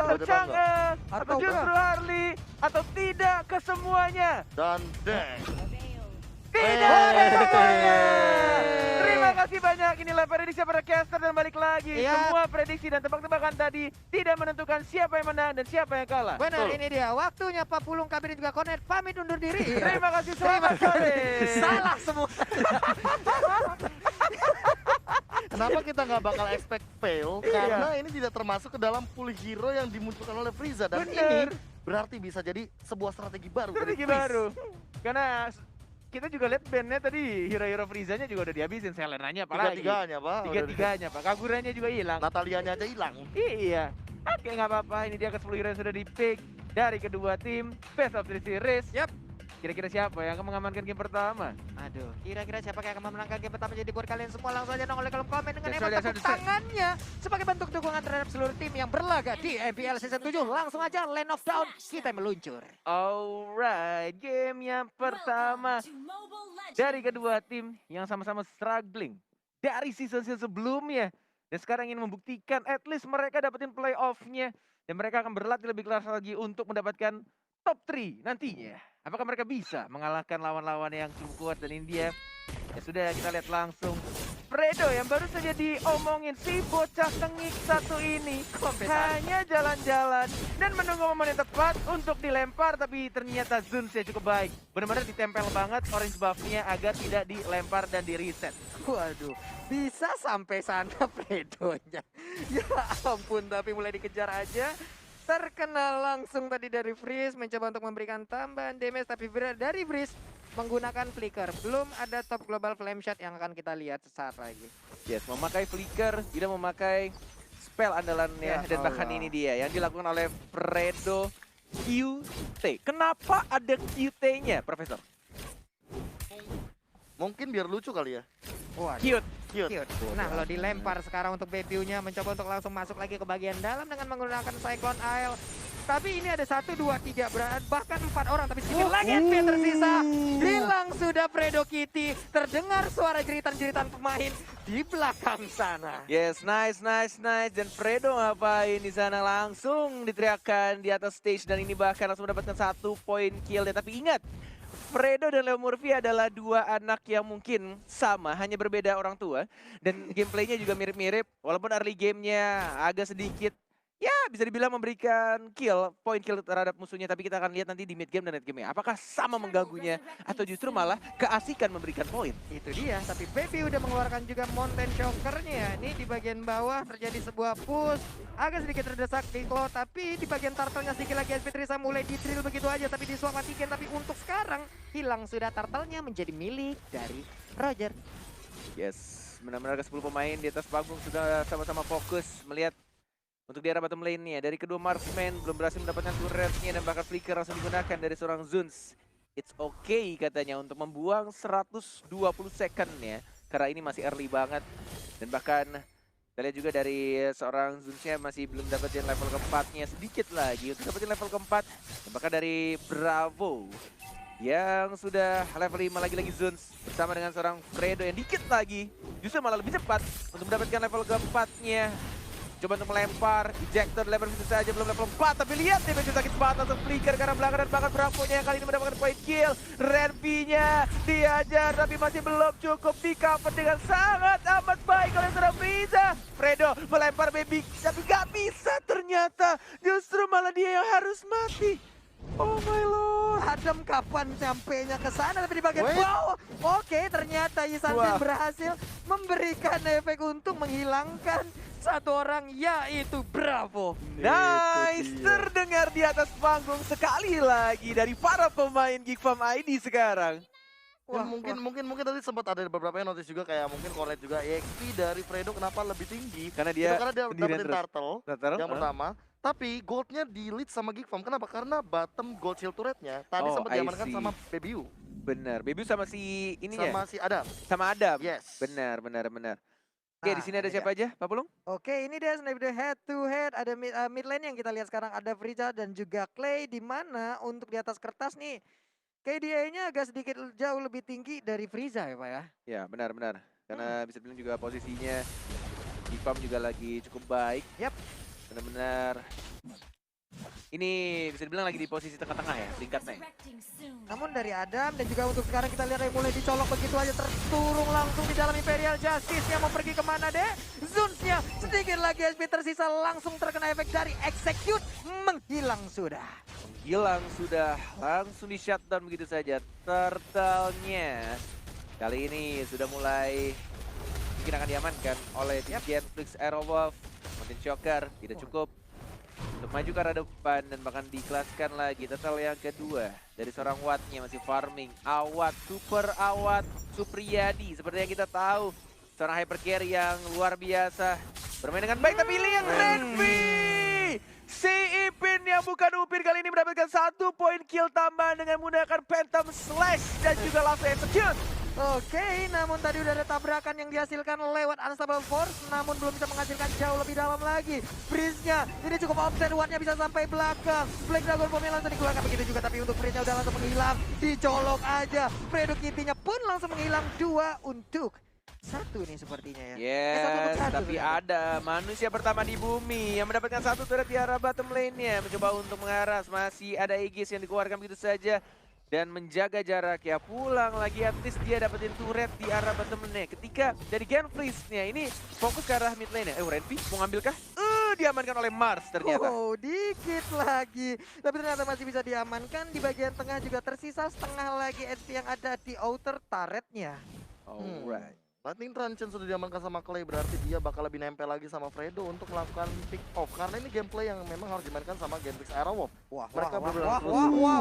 atau Chang'e, atau Atau justru Harley, atau tidak kesemuanya. Dan Deng. Tidak kesemuanya. Terima kasih banyak. Inilah prediksi para caster dan balik lagi. Iya. Semua prediksi dan tebak-tebakan tadi tidak menentukan siapa yang menang dan siapa yang kalah. Benar, Betul. ini dia. Waktunya Pak Pulung, Kabir dan juga Cornet pamit undur diri. Terima kasih, selamat sore. Salah semua. Kenapa kita nggak bakal expect fail? Iya. Karena ini tidak termasuk ke dalam pool hero yang dimunculkan oleh Frieza. Dan Bener. ini berarti bisa jadi sebuah strategi baru dari Strategi Freeze. baru. Karena kita juga lihat bandnya tadi, hero-hero Frieza-nya juga udah dihabisin. Selenanya apalagi. Tiga-tiganya, Pak. Tiga-tiganya, Pak. Kagurannya juga hilang. Natalianya aja hilang. Iya. Oke, nggak apa-apa. Ini dia ke 10 hero yang sudah di-pick dari kedua tim. Best of 3 series. Yap. Kira-kira siapa yang akan mengamankan game pertama? Aduh, kira-kira siapa yang akan memenangkan game pertama jadi buat kalian semua langsung aja nongol di kolom komen dengan That's emote right, tepuk that's right. tangannya sebagai bentuk dukungan terhadap seluruh tim yang berlaga di MPL Season 7. Langsung aja Land of Dawn kita meluncur. Alright, game yang pertama dari kedua tim yang sama-sama struggling dari season-season sebelumnya. Dan sekarang ingin membuktikan at least mereka dapetin playoff-nya. Dan mereka akan berlatih lebih keras lagi untuk mendapatkan top 3 nantinya. Apakah mereka bisa mengalahkan lawan-lawan yang cukup kuat dan India? Ya sudah, kita lihat langsung. Fredo yang baru saja diomongin, si bocah tengik satu ini hanya jalan-jalan dan menunggu momen yang tepat untuk dilempar, tapi ternyata Zuns-nya cukup baik. Benar-benar ditempel banget orange buff-nya agar tidak dilempar dan di reset. Waduh, bisa sampai sana Fredonya. Ya ampun, tapi mulai dikejar aja. Terkena langsung tadi dari Freeze, mencoba untuk memberikan tambahan damage, tapi dari Freeze menggunakan flicker. Belum ada top global flame shot yang akan kita lihat sesaat lagi. Yes, memakai flicker, tidak memakai spell andalannya, Ya dan bahkan Allah. ini dia yang dilakukan oleh Fredo QT. Kenapa ada QT-nya, Profesor? Mungkin biar lucu kali ya. Waduh. Cute. Cute. Cute. Nah, lo dilempar sekarang untuk Bebiu-nya mencoba untuk langsung masuk lagi ke bagian dalam dengan menggunakan Cyclone Isle. Tapi ini ada 1, 2, 3, bahkan 4 orang. Tapi sedikit lagi HP tersisa. Hilang sudah Fredo Kitty. Terdengar suara jeritan-jeritan pemain di belakang sana. Yes, nice. Dan Fredo ngapain di sana, langsung diteriakkan di atas stage, dan ini bahkan langsung mendapatkan 1 poin kill. Tapi ingat, Fredo dan Leo Murphy adalah 2 anak yang mungkin sama, hanya berbeda orang tua. Dan gameplaynya juga mirip-mirip, walaupun early gamenya agak sedikit, ya bisa dibilang memberikan poin kill terhadap musuhnya. Tapi kita akan lihat nanti di mid game dan late game-nya. Apakah sama mengganggunya, atau justru malah keasikan memberikan poin? Itu dia, tapi Baby udah mengeluarkan juga Mountain Choker-nya. Ini di bagian bawah terjadi sebuah push. Agak sedikit terdesak Diko, tapi di bagian turtle-nya sedikit lagi SP Trisa mulai di-drill begitu aja. Tapi di swap matikan, tapi untuk sekarang hilang sudah turtle-nya menjadi milik dari Roger. Yes, benar-benar ke 10 pemain di atas panggung sudah sama-sama fokus melihat untuk di arah bottom lane-nya. Dari kedua marksman belum berhasil mendapatkan turret-nya dan bahkan flicker langsung digunakan dari seorang Zuns. It's okay katanya untuk membuang 120 second ya, karena ini masih early banget. Dan bahkan kita lihat juga dari seorang Zuns-nya masih belum dapetin level keempatnya, sedikit lagi untuk dapetin level keempat. Dan bahkan dari Bravo yang sudah level 5 lagi Zuns bersama dengan seorang Fredo yang dikit lagi justru malah lebih cepat untuk mendapatkan level keempatnya. Coba untuk melempar, ejector level itu saja belum level 4, tapi lihat dia masih sakit banget langsung flicker karena belakang, dan bahkan Bravo-nya yang kali ini mendapatkan point kill. Renvi-nya diajar tapi masih belum cukup, di cover dengan sangat amat baik oleh seorang Frieza. Fredo melempar baby tapi gak bisa, ternyata justru malah dia yang harus mati. Oh my lord. Adam kapan sampainya ke sana, tapi di bagian Wait. bawah. Oke, ternyata Yisansin Wah. berhasil memberikan efek untung menghilangkan satu orang, yaitu Bravo. Nice, Itu dia. terdengar di atas panggung sekali lagi dari para pemain Geek Farm ID sekarang. Ya, mungkin tadi sempat ada beberapa yang notice juga, kayak mungkin Colette juga EXP dari Fredo kenapa lebih tinggi. Karena Itu dia karena dia sendirian dapetin terus. turtle yang pertama. Tapi goldnya di lead sama Geek Farm. Kenapa? Karena bottom gold shield turretnya tadi Oh, sempat I diamankan see. sama Bebiu. Benar, Baby sama si ini ya, Sama si Adam. sama Adam. Yes. Benar. Oke, di sini ada siapa aja, Pak Pulung? Oke, ini dia sebenarnya head to head. Ada mid lane yang kita lihat sekarang, ada Frieza dan juga Clay, di mana untuk di atas kertas nih KDA-nya agak sedikit jauh lebih tinggi dari Frieza ya Pak ya. Ya, benar. Karena bisa bilang juga posisinya Geek Farm juga lagi cukup baik. Yap. Benar-benar Ini bisa dibilang lagi di posisi tengah-tengah ya, peringkatnya. Namun dari Adam dan juga untuk sekarang kita lihat mulai dicolok begitu aja terturung langsung di dalam Imperial Justice-nya mau pergi kemana deh? Zuns-nya sedikit lagi SP tersisa langsung terkena efek dari Execute menghilang sudah. Hilang sudah, langsung di shutdown begitu saja. Turtle-nya kali ini sudah mulai mungkin akan diamankan oleh tim Genflix Aerowolf. Mountain Shocker tidak cukup untuk maju ke arah depan dan bahkan dikelaskan lagi. Turtle yang kedua dari seorang Wattnya masih farming. Awat Supriyadi seperti yang kita tahu. Seorang hyper carry yang luar biasa. Bermain dengan baik tapi lihat Renvi. Si Ipin yang bukan Upin kali ini mendapatkan 1 poin kill tambahan dengan menggunakan Phantom Slash dan juga langsung execute. Oke, namun tadi udah ada tabrakan yang dihasilkan lewat Unstable Force, namun belum bisa menghasilkan jauh lebih dalam lagi. Breeze-nya ini cukup offset, Watt-nya bisa sampai belakang. Black Dragon Bomb langsung dikeluarkan begitu juga, tapi untuk Breeze-nya udah langsung menghilang. Dicolok aja, Fredo Kitty-nya pun langsung menghilang 2 untuk 1 nih sepertinya ya. Satu untuk Yes, satu tapi ternyata. ada manusia pertama di bumi yang mendapatkan 1 turret di arah bottom lane-nya. Mencoba untuk mengaras, masih ada Aegis yang dikeluarkan begitu saja. Dan menjaga jarak ya, pulang lagi at least dia dapetin turret di arah bottom lane. Ketika dari Genflix-nya ini fokus ke arah mid lane-nya. Renvi mau ngambil kah? Diamankan oleh Mars ternyata. Oh, dikit lagi. Tapi ternyata masih bisa diamankan. Di bagian tengah juga tersisa setengah lagi SP yang ada di outer turret-nya. Alright. Lightning Truncheon sudah diamankan sama Clay, berarti dia bakal lebih nempel lagi sama Fredo untuk melakukan pick off. Karena ini gameplay yang memang harus dimainkan sama Genflix Aerowolf. Mereka benar-benar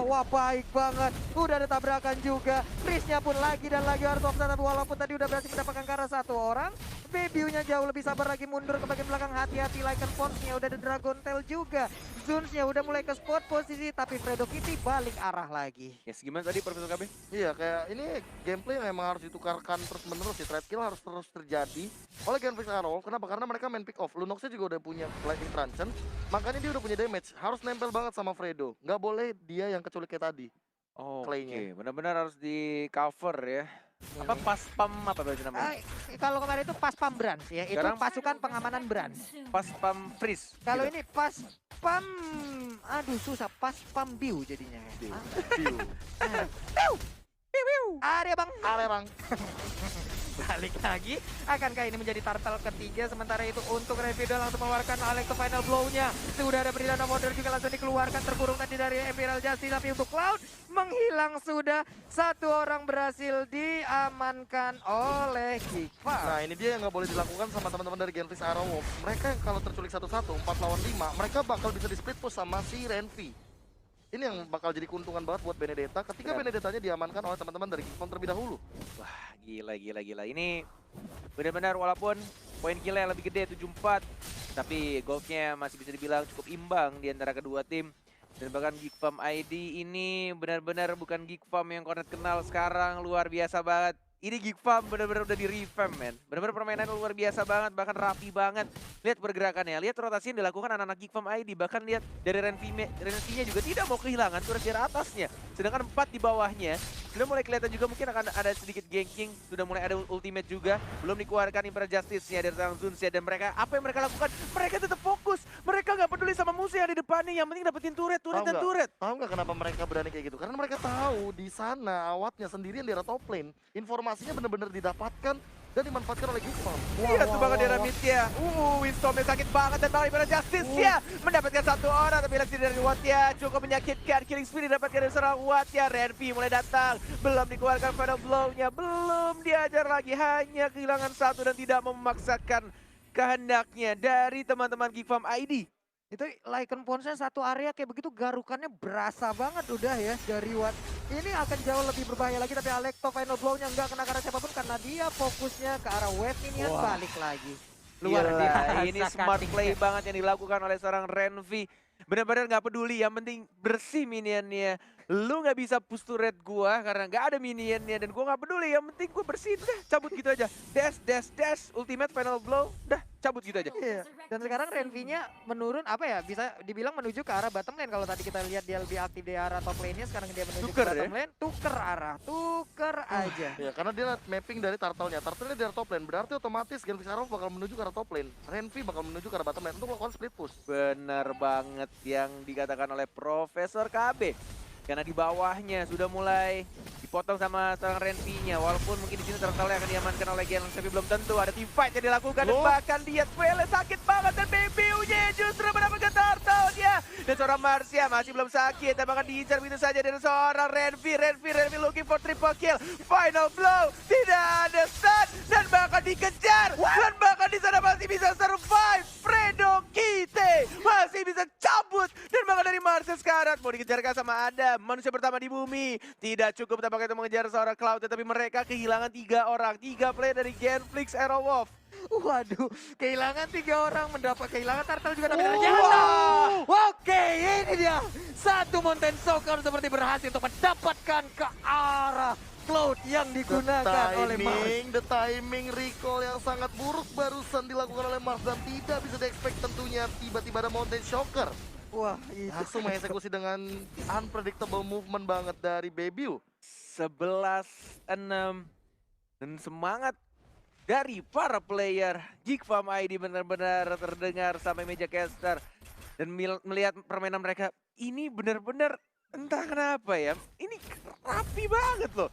Wah, baik banget. Udah ada tabrakan juga. Freeze-nya pun lagi dan lagi harus offset, tapi walaupun tadi udah berhasil mendapatkan karena 1 orang, Baby-nya jauh lebih sabar lagi mundur ke bagian belakang. Hati-hati, Lycan Force-nya udah ada Dragon Tail juga. Zuns-nya udah mulai ke spot posisi, tapi Fredo Kitty balik arah lagi. Yes, gimana tadi Profesor KB? Iya, kayak ini gameplay yang memang harus ditukarkan terus-menerus ya. Trade kill harus terus terjadi oleh Genflix Aerowolf. Kenapa? Karena mereka main pick off. Lunox-nya juga udah punya Lightning Truncheon, makanya dia udah punya damage. Harus nempel banget sama Fredo. Nggak boleh dia yang keculik kayak tadi. Clay-nya. Oke, benar-benar harus di cover ya. Apa pas pam apa berarti namanya? Kalau kemarin itu pas pam Brans ya, itu Sekarang- pasukan pengamanan Brans. Pas pam freeze. Kalau gitu. ini pas pam, aduh susah, pas pam biu jadinya. Biu. View. Ada bang. Ale bang. Balik lagi, akankah ini menjadi turtle ketiga? Sementara itu untuk Revido langsung mengeluarkan Alex ke final blow-nya. Sudah ada Brilliant Order juga langsung dikeluarkan, terkurung tadi dari Imperial Justice. Tapi untuk Cloud menghilang sudah. 1 orang berhasil diamankan oleh Kikfa. Nah, ini dia yang nggak boleh dilakukan sama teman-teman dari Genflix Aerowolf. Mereka yang kalau terculik 1-1, 4 lawan 5, mereka bakal bisa di split push sama si Renvi. Ini yang bakal jadi keuntungan banget buat Benedetta ketika Benar. Benedettanya diamankan oleh teman-teman dari Kikfa terlebih dahulu. Wah, gila. Ini benar-benar walaupun poin killnya yang lebih gede 7-4, tapi goldnya masih bisa dibilang cukup imbang di antara kedua tim. Dan bahkan Geek Farm ID ini benar-benar bukan Geek Farm yang Cornet kenal sekarang, luar biasa banget. Ini Geek Farm benar-benar udah di revamp, men. Benar-benar permainan luar biasa banget, bahkan rapi banget. Lihat pergerakannya, lihat rotasi yang dilakukan anak-anak Geek Farm ID. Bahkan lihat dari Renvi-nya juga tidak mau kehilangan turret di atasnya. Sedangkan 4 di bawahnya sudah mulai kelihatan juga mungkin akan ada sedikit ganking. Sudah mulai ada ultimate juga. Belum dikeluarkan Imperial Justice-nya dari Tang Zuns ya. Dan mereka, apa yang mereka lakukan? Mereka tetap fokus. Mereka nggak peduli sama musuh yang di depannya. Yang penting dapetin turret Tahu dan nggak? turret. Tahu nggak kenapa mereka berani kayak gitu? Karena mereka tahu di sana awatnya sendirian di arah top lane. Informasinya benar-benar didapatkan dan dimanfaatkan oleh Geek Farm. Iya tuh banget di Ramitnya. Windstormnya sakit banget dan bahkan Imperial Justice ya mendapatkan 1 orang, tapi lagi dari Watt ya cukup menyakitkan. Killing spree didapatkan dari seorang Watt ya. Renvi mulai datang, belum dikeluarkan final blow-nya, belum diajar lagi, hanya kehilangan 1 dan tidak memaksakan kehendaknya dari teman-teman Geek Farm ID. Itu Lycan Force-nya satu area kayak begitu, garukannya berasa banget udah ya dari Watt. Ini akan jauh lebih berbahaya lagi, tapi Alekto final blow-nya nggak kena karena siapapun karena dia fokusnya ke arah wave minion. Wah. Balik lagi. Luar Gila, biasa, ini smart cutting play set. banget yang dilakukan oleh seorang Renvi. Benar-benar nggak peduli, yang penting bersih minionnya. Lu nggak bisa push turret gua karena nggak ada minionnya dan gua nggak peduli. Yang penting gua bersihin, udah cabut gitu aja. Dash, ultimate final blow, udah cabut gitu aja. Iya. Dan sekarang Renvi-nya menurun apa ya? Bisa dibilang menuju ke arah bottom lane. Kalau tadi kita lihat dia lebih aktif di arah top lane-nya, sekarang dia menuju Tuker ke bottom ya? lane, tuker arah, tuker aja. Ya, karena dia mapping dari turtle-nya. Turtle-nya dari top lane, berarti otomatis Genfix Arrow bakal menuju ke arah top lane. Renvi bakal menuju ke arah bottom lane untuk melakukan split push. Bener banget yang dikatakan oleh Profesor KB. Karena di bawahnya sudah mulai dipotong sama seorang Renvi-nya. Walaupun mungkin di sini turtle akan diamankan oleh Genlong, tapi belum tentu. Ada team fight yang dilakukan dan Loh. bahkan lihat Vele sakit banget dan BBU-nya justru mendapatkan turtle-nya. Dan seorang Marcia masih belum sakit dan bahkan diincar begitu saja dari seorang Renvi. Renvi looking for triple kill. Final blow, tidak ada stun dan bahkan dikejar. Dan bahkan di sana masih bisa survive. Fredo Kite masih bisa cabut dan bahkan dari Marcia sekarang mau dikejarkan sama Adam, manusia pertama di bumi. Tidak cukup tampaknya itu mengejar seorang Cloud, tetapi mereka kehilangan 3 orang, 3 player dari Genflix Aerowolf. Waduh, kehilangan 3 orang, mendapat kehilangan turtle juga tapi Wah. ternyata. Oke, ini dia. Satu Mountain Soccer seperti berhasil untuk mendapatkan ke arah Cloud yang digunakan oleh Mars. The timing recall yang sangat buruk barusan dilakukan oleh Mars dan tidak bisa di-expect tentunya tiba-tiba ada Mountain Shocker. Wah, itu. Langsung mengeksekusi dengan unpredictable movement banget dari Bebiu. 11-6 dan semangat dari para player Geek Farm ID benar-benar terdengar sampai meja caster. Dan melihat permainan mereka ini benar-benar entah kenapa ya, ini rapi banget loh.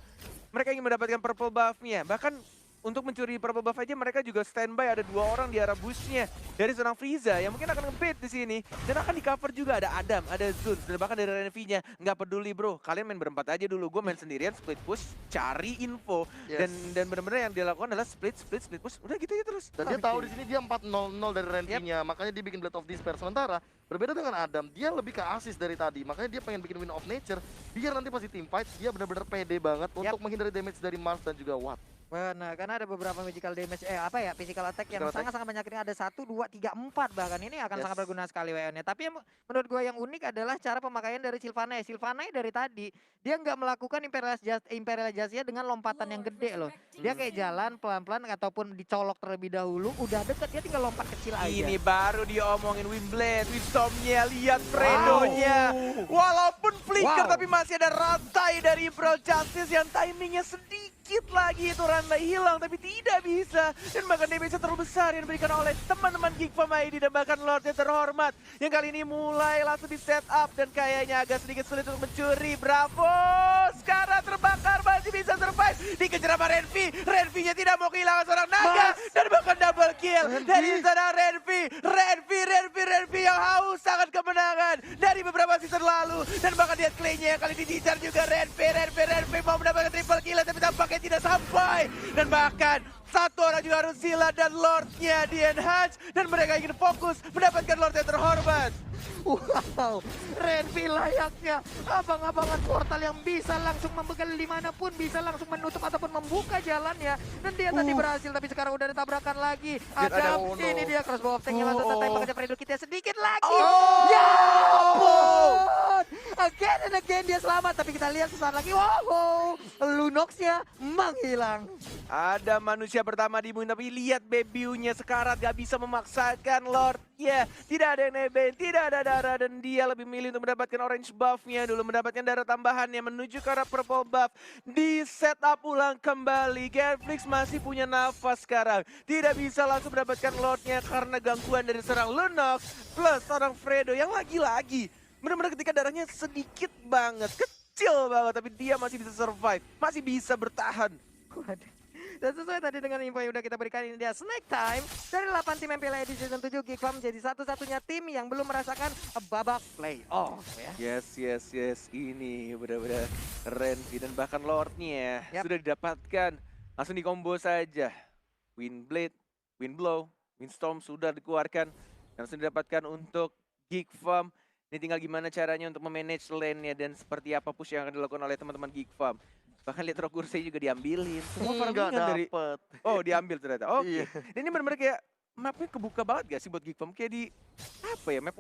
Mereka ingin mendapatkan purple buff-nya, bahkan untuk mencuri purple buff aja mereka juga standby, ada 2 orang di arah bush-nya dari seorang Frieza yang mungkin akan nge-bait di sini dan akan di cover juga, ada Adam, ada Zun dan bahkan dari Renvi-nya. Nggak peduli bro, kalian main berempat aja dulu, gue main sendirian split push cari info. Yes. Dan benar-benar yang dilakukan adalah split push, udah gitu aja terus. Dan dia tahu di sini dia 4-0-0 dari Renvi-nya, makanya dia bikin Blade of Despair. Sementara berbeda dengan Adam, dia lebih ke assist dari tadi, makanya dia pengen bikin Wind of Nature biar nanti pasti team fight dia benar-benar pede banget untuk menghindari damage dari Mars dan juga Watt. Benar, karena ada beberapa magical damage, physical attack yang Physical attack. sangat-sangat banyak. Ini ada 1, 2, 3, 4 bahkan. Ini akan Yes. sangat berguna sekali WN-nya. Tapi yang menurut gue yang unik adalah cara pemakaian dari Sylvanai. Sylvanai dari tadi, dia nggak melakukan imperialisasinya dengan lompatan yang gede loh. Dia kayak jalan pelan-pelan ataupun dicolok terlebih dahulu, udah deket, dia tinggal lompat kecil aja. Ini baru diomongin Windblade, Windstorm-nya, lihat Fredo-nya. Walaupun flicker tapi masih ada rantai dari Imperial Justice yang timingnya sedikit lagi itu rantai hilang tapi tidak bisa. Dan bahkan damage terlalu besar yang diberikan oleh teman-teman Geek Farm ID dan bahkan Lord yang terhormat yang kali ini mulai langsung di set up dan kayaknya agak sedikit sulit untuk mencuri. Bravo! Sekarang terbakar masih bisa survive. Dikejar sama Renvi. Renvi-nya tidak mau kehilangan seorang naga dan bahkan double kill. Dari sana Renvi yang haus sangat kemenangan dari beberapa season lalu dan bahkan dia Clay-nya yang kali ini diincar juga Renvi mau mendapatkan triple kill tapi tampaknya tidak sampai dan bahkan satu orang juga harus sila dan Lord-nya di enhance dan mereka ingin fokus mendapatkan Lord yang terhormat. Wow, Renvi layaknya abang-abangan portal yang bisa langsung membegal dimanapun, bisa langsung menutup ataupun membuka jalannya. Dan dia tadi berhasil, tapi sekarang udah ditabrakan lagi. Adam, ini dia crossbow of tank yang langsung tertembak ke Fredo kita sedikit lagi. Ya ampun! Again and again dia selamat, tapi kita lihat sesaat lagi, wow, Lunox-nya menghilang. Ada manusia pertama di bumi tapi lihat Bebiu-nya sekarat gak bisa memaksakan Lord. Ya, tidak ada yang nebeng, tidak ada darah dan dia lebih milih untuk mendapatkan orange buff-nya dulu, mendapatkan darah tambahannya menuju ke arah purple buff. Di setup ulang kembali, Genflix masih punya nafas sekarang. Tidak bisa langsung mendapatkan Lord-nya karena gangguan dari serang Lunox plus seorang Fredo yang lagi-lagi benar-benar ketika darahnya sedikit banget, kecil banget tapi dia masih bisa survive, masih bisa bertahan. Waduh. Dan sesuai tadi dengan info yang udah kita berikan, ini dia Snack Time. Dari 8 tim MPL di Season 7, Geek Farm menjadi satu-satunya tim yang belum merasakan babak playoff ya. Yes. Ini benar-benar Renvi dan bahkan Lord-nya sudah didapatkan. Langsung di combo saja. Windblade, Windblow, Windstorm sudah dikeluarkan. Langsung didapatkan untuk Geek Farm. Ini tinggal gimana caranya untuk memanage lane-nya dan seperti apa push yang akan dilakukan oleh teman-teman Geek Farm. Bahkan lihat Rokursei juga diambilin. Semua farmingan dari... Oh diambil ternyata, oke. Iya. Ini benar-benar kayak mapnya kebuka banget gak sih buat Geek Farm? Kayak di... Apa ya, map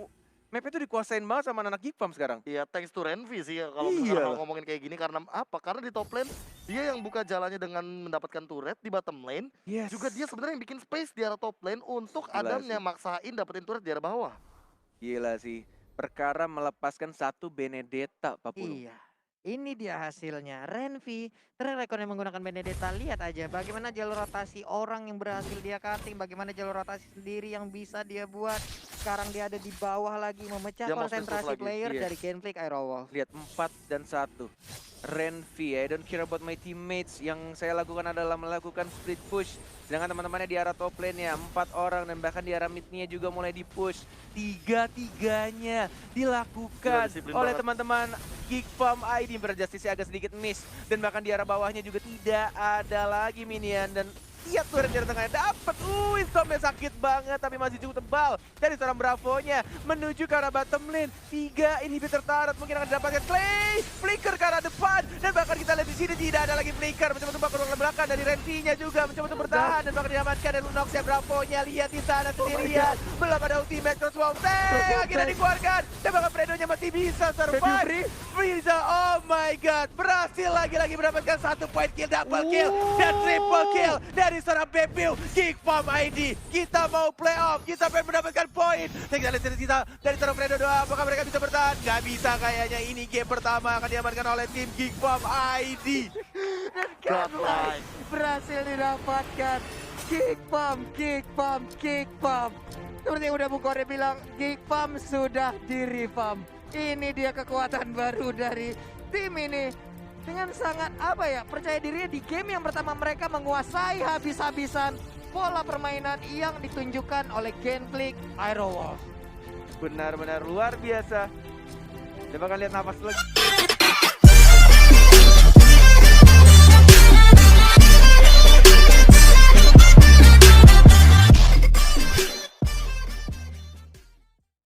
Map itu dikuasain banget sama anak Gipam sekarang. Iya, thanks to Renvi sih ya, kalau Iya. misalkan mau ngomongin kayak gini. Karena apa? Karena di top lane dia yang buka jalannya dengan mendapatkan turret. Di bottom lane Yes. juga dia sebenarnya yang bikin space di arah top lane untuk Gila Adamnya sih. maksain dapetin turret di arah bawah. Gila sih. Perkara melepaskan satu Benedetta, Pak Pulu. Iya. Ini dia hasilnya. Renvi track record yang menggunakan Benedetta. Lihat aja bagaimana jalur rotasi orang yang berhasil dia cutting, bagaimana jalur rotasi sendiri yang bisa dia buat. Sekarang dia ada di bawah lagi memecah Dia mau konsentrasi split lagi, player iya. dari Genflix Aerowolf. Lihat 4 dan 1. Renvi, I don't care about my teammates. Yang saya lakukan adalah melakukan split push. Sedangkan teman-temannya di arah top lane-nya 4 orang dan bahkan di arah mid-nya juga mulai di-push. Tiga-tiganya dilakukan Gila, disiplin oleh banget. teman-teman Geek Farm ID. Berjustice agak sedikit miss dan bahkan di arah bawahnya juga tidak ada lagi minion dan lihat turret dari tengahnya dapat. Stormnya sakit banget tapi masih cukup tebal dari seorang Bravo-nya menuju ke arah bottom lane. 3 inhibitor turret mungkin akan didapatkan Clay. Flicker ke arah depan dan bahkan kita lihat di sini tidak ada lagi Flicker. Mencoba untuk ke belakang dari Renvi-nya juga mencoba untuk bertahan dan bahkan diamankan dari Lunox-nya. Bravo-nya lihat di sana sendirian. Belum ada ultimate cross wall tank akhirnya dikeluarkan dan bahkan Fredo-nya masih bisa survive. Frieza, oh my god, berhasil lagi-lagi mendapatkan 1 point kill, double kill dan triple kill dari seorang Bebiu Geek Farm ID. Kita mau playoff, kita pengen mendapatkan poin. Dan kita lihat sisa dari seorang Fredo doang, apakah mereka bisa bertahan? Gak bisa kayaknya. Ini game pertama akan diamankan oleh tim Geek Farm ID. Dan Godlike berhasil didapatkan. Kick pump. Seperti yang udah Bung Kore bilang, Geek Farm sudah di revamp. Ini dia kekuatan baru dari tim ini. Dengan sangat percaya dirinya di game yang pertama mereka menguasai habis-habisan pola permainan yang ditunjukkan oleh Genflix Aerowolf. Benar-benar luar biasa. Coba kalian lihat nafas lagi.